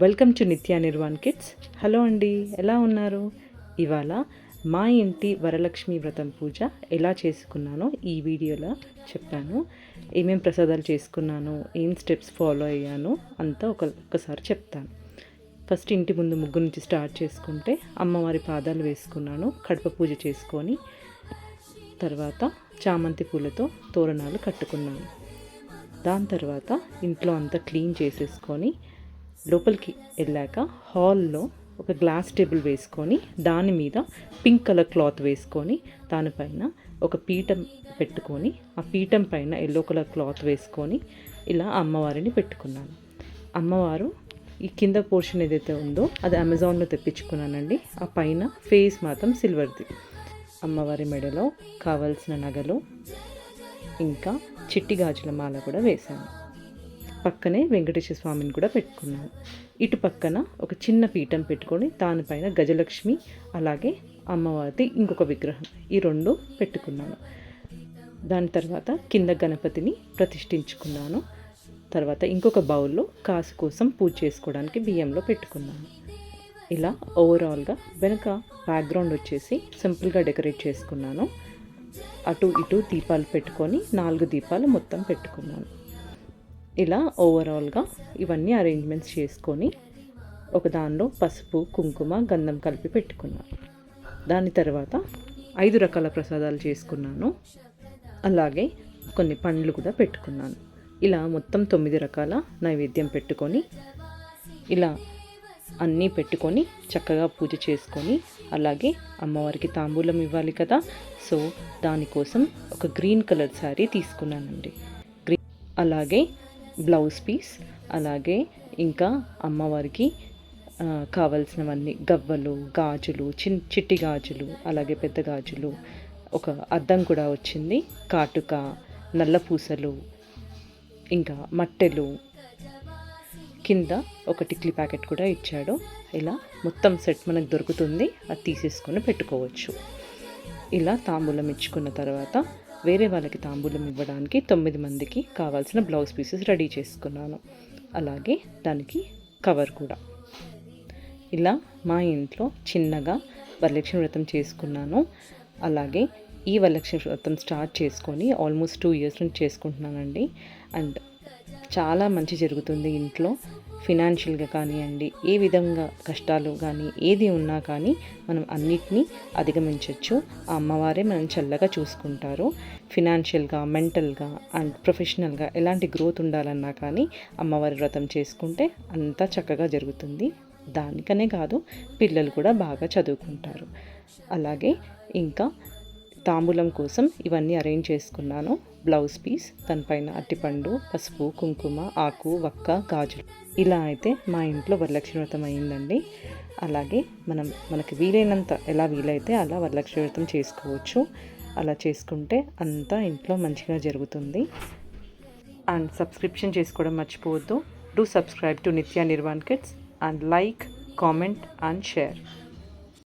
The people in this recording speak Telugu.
వెల్కమ్ టు నిత్య నిర్వాణ్ కిడ్స్. హలో అండి, ఎలా ఉన్నారు? ఇవాళ మా ఇంటి వరలక్ష్మి వ్రతం పూజ ఎలా చేసుకున్నానో ఈ వీడియోలో చెప్పాను. ఏమేం ప్రసాదాలు చేసుకున్నాను, ఏం స్టెప్స్ ఫాలో అయ్యాను అంతా ఒక్కసారి చెప్తాను. ఫస్ట్ ఇంటి ముందు ముగ్గు నుంచి స్టార్ట్ చేసుకుంటే అమ్మవారి పాదాలు వేసుకున్నాను. కడప పూజ చేసుకొని తర్వాత చామంతి పూలతో తోరణాలు కట్టుకున్నాను. దాని తర్వాత ఇంట్లో అంతా క్లీన్ చేసేసుకొని లోపలికి వెళ్ళాక హాల్లో ఒక గ్లాస్ టేబుల్ వేసుకొని దాని మీద పింక్ కలర్ క్లాత్ వేసుకొని దానిపైన ఒక పీఠం పెట్టుకొని ఆ పీఠం పైన ఎల్లో కలర్ క్లాత్ వేసుకొని ఇలా అమ్మవారిని పెట్టుకున్నాను. అమ్మవారు ఈ కింద పోర్షన్ ఏదైతే ఉందో అది అమెజాన్లో తెప్పించుకున్నానండి. ఆ పైన ఫేస్ మాత్రం సిల్వర్ది. అమ్మవారి మెడలో కావాల్సిన నగలు ఇంకా చిట్టి గాజుల మాల కూడా వేశాను. పక్కనే వెంకటేశ్వర స్వామిని కూడా పెట్టుకున్నాను. ఇటు పక్కన ఒక చిన్న పీఠం పెట్టుకొని దానిపైన గజలక్ష్మి అలాగే అమ్మవారిది ఇంకొక విగ్రహం ఈ రెండు పెట్టుకున్నాను. దాని తర్వాత కింద గణపతిని ప్రతిష్ఠించుకున్నాను. తర్వాత ఇంకొక బౌల్లో కాసు కోసం పూజ చేసుకోవడానికి బియ్యంలో పెట్టుకున్నాను. ఇలా ఓవరాల్గా వెనక బ్యాక్గ్రౌండ్ వచ్చేసి సింపుల్గా డెకరేట్ చేసుకున్నాను. అటు ఇటు దీపాలు పెట్టుకొని 4 దీపాలు మొత్తం పెట్టుకున్నాను. ఇలా ఓవరాల్గా ఇవన్నీ అరేంజ్మెంట్స్ చేసుకొని ఒక దానిలో పసుపు కుంకుమ గంధం కలిపి పెట్టుకున్నాను. దాని తర్వాత 5 రకాల ప్రసాదాలు చేసుకున్నాను. అలాగే కొన్ని పండ్లు కూడా పెట్టుకున్నాను. ఇలా మొత్తం 9 రకాల నైవేద్యం పెట్టుకొని ఇలా అన్నీ పెట్టుకొని చక్కగా పూజ చేసుకొని అలాగే అమ్మవారికి తాంబూలం ఇవ్వాలి కదా, సో దానికోసం ఒక గ్రీన్ కలర్ శారీ తీసుకున్నానండి. అలాగే బ్లౌజ్ పీస్ అలాగే ఇంకా అమ్మవారికి కావలసినవన్నీ గవ్వలు గాజులు చిట్టి గాజులు అలాగే పెద్ద గాజులు ఒక అద్దం కూడా వచ్చింది, కాటుక నల్ల పూసలు ఇంకా మట్టెలు కింద ఒక టిక్లీ ప్యాకెట్ కూడా ఇచ్చాడు. ఇలా మొత్తం సెట్ మనకు దొరుకుతుంది, అది తీసేసుకొని పెట్టుకోవచ్చు. ఇలా తాంబూలం ఇచ్చుకున్న తర్వాత వేరే వాళ్ళకి తాంబూలం ఇవ్వడానికి 9 మందికి కావాల్సిన బ్లౌజ్ పీసెస్ రెడీ చేసుకున్నాను. అలాగే దానికి కవర్ కూడా. ఇలా మా ఇంట్లో చిన్నగా వరలక్ష్మి వ్రతం చేసుకున్నాను. అలాగే ఈ వరలక్ష్మి వ్రతం స్టార్ట్ చేసుకొని ఆల్మోస్ట్ 2 years నుంచి చేసుకుంటున్నానండి. అండ్ చాలా మంచి జరుగుతుంది ఇంట్లో. ఫినాన్షియల్గా కానివ్వండి, ఏ విధంగా కష్టాలు కానీ ఏది ఉన్నా కానీ మనం అన్నిటినీ అధిగమించవచ్చు. ఆ అమ్మవారే మనం చల్లగా చూసుకుంటారు. ఫినాన్షియల్గా మెంటల్గా అండ్ ప్రొఫెషనల్గా ఎలాంటి గ్రోత్ ఉండాలన్నా కానీ అమ్మవారి వ్రతం చేసుకుంటే అంతా చక్కగా జరుగుతుంది. దానికనే కాదు, పిల్లలు కూడా బాగా చదువుకుంటారు. అలాగే ఇంకా తాంబూలం కోసం ఇవన్నీ అరేంజ్ చేసుకున్నాను. బ్లౌజ్ పీస్, దానిపైన అట్టిపండు, పసుపు కుంకుమ ఆకు వక్క గాజులు. ఇలా అయితే మా ఇంట్లో వరలక్ష్మి వ్రతం అయిందండి. అలాగే మనకి వీలైనంత ఎలా వీలైతే అలా వరలక్ష్మి వ్రతం చేసుకోవచ్చు. అలా చేసుకుంటే అంతా ఇంట్లో మంచిగా జరుగుతుంది. అండ్ సబ్స్క్రిప్షన్ చేసుకోవడం మర్చిపోవద్దు. డూ సబ్స్క్రైబ్ టు నిత్య Nirvan kids and like, comment and share.